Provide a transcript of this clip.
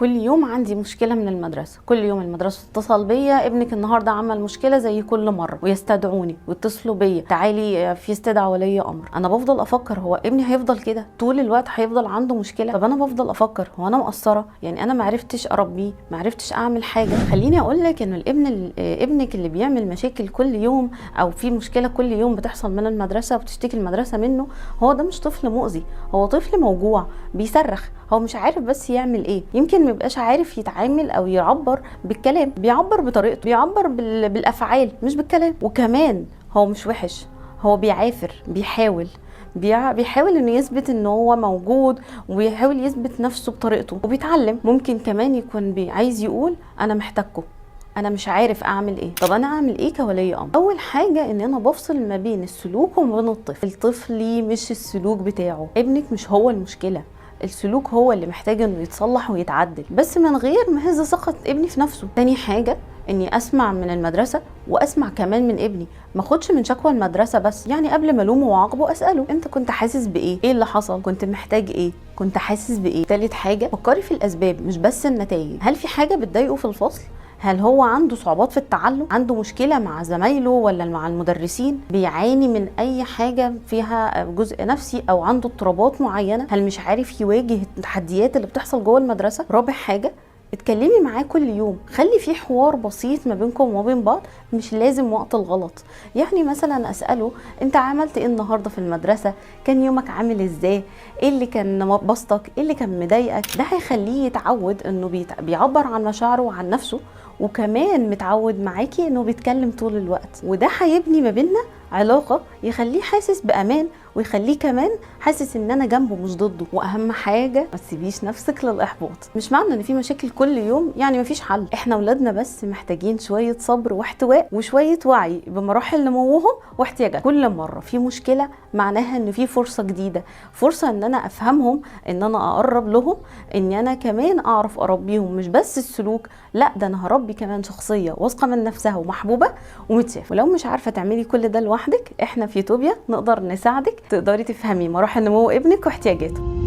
كل يوم عندي مشكلة من المدرسة، كل يوم المدرسة تتصل بيا ابنك النهارده عمل مشكلة زي كل مرة، ويستدعوني ويتصلوا بيا تعالي في استدعاء ولي امر. انا بفضل افكر هو ابني هيفضل كده طول الوقت، هيفضل عنده مشكلة؟ طب انا بفضل افكر هو انا مقصرة؟ يعني انا معرفتش اربيه، معرفتش اعمل حاجة. خليني اقول لك ان ابنك اللي بيعمل مشاكل كل يوم او في مشكلة كل يوم بتحصل من المدرسة وبتشتكي المدرسة منه، هو ده مش طفل مؤذي، هو طفل موجوع بيصرخ، هو مش عارف بس يعمل ايه. يمكن ما يبقاش عارف يتعامل او يعبر بالكلام، بيعبر بطريقته، بيعبر بالافعال مش بالكلام. وكمان هو مش وحش، هو بيعافر، بيحاول انه يثبت ان هو موجود، وبيحاول يثبت نفسه بطريقته وبيتعلم. ممكن كمان يكون عايز يقول انا محتاجكم، انا مش عارف اعمل ايه. طب انا اعمل ايه كولي امر؟ اول حاجه ان انا بفصل ما بين السلوك وما بين الطفل. الطفل مش السلوك بتاعه، ابنك مش هو المشكله، السلوك هو اللي محتاج انه يتصلح ويتعدل، بس من غير ما اهز ثقه ابني في نفسه. تاني حاجه اني اسمع من المدرسه واسمع كمان من ابني، ما اخدش من شكوى المدرسه بس. يعني قبل ما الومه واعاقبه اساله انت كنت حاسس بايه؟ ايه اللي حصل؟ كنت محتاج ايه؟ كنت حاسس بايه؟ تالت حاجه فكري في الاسباب مش بس النتائج. هل في حاجه بتضايقه في الفصل؟ هل هو عنده صعوبات في التعلم؟ عنده مشكلة مع زمايله ولا مع المدرسين؟ بيعاني من أي حاجة فيها جزء نفسي أو عنده اضطرابات معينة؟ هل مش عارف يواجه التحديات اللي بتحصل جوه المدرسة؟ رابع حاجة اتكلمي معاه كل يوم، خلي في حوار بسيط ما بينكم وما بين بعض، مش لازم وقت الغلط. يعني مثلا اساله انت عملت ايه النهارده في المدرسه؟ كان يومك عامل ازاي؟ ايه اللي كان بسطك؟ ايه اللي كان مضايقك؟ ده هيخليه يتعود انه بيعبر عن مشاعره وعن نفسه، وكمان متعود معاكي انه بيتكلم طول الوقت. وده هيبني ما بيننا علاقه يخليه حاسس بامان، ويخليه كمان حاسس ان انا جنبه مش ضده. واهم حاجه ما تسيبيش نفسك للاحباط. مش معنى ان في مشاكل كل يوم يعني مفيش حل، احنا اولادنا بس محتاجين شويه صبر واحتواء وشويه وعي بمراحل نموهم واحتياجاتهم. كل مره في مشكله معناها ان في فرصه جديده، فرصه ان انا افهمهم، ان انا اقرب لهم، ان انا كمان اعرف اربيهم مش بس السلوك، لا ده انا هربي كمان شخصيه واثقه من نفسها ومحبوبه ومتشافه. ولو مش عارفه تعملي كل ده لوحدك، احنا في يوتوبيا نقدر نساعدك تقدري تفهمي مراحل نمو ابنك واحتياجاته.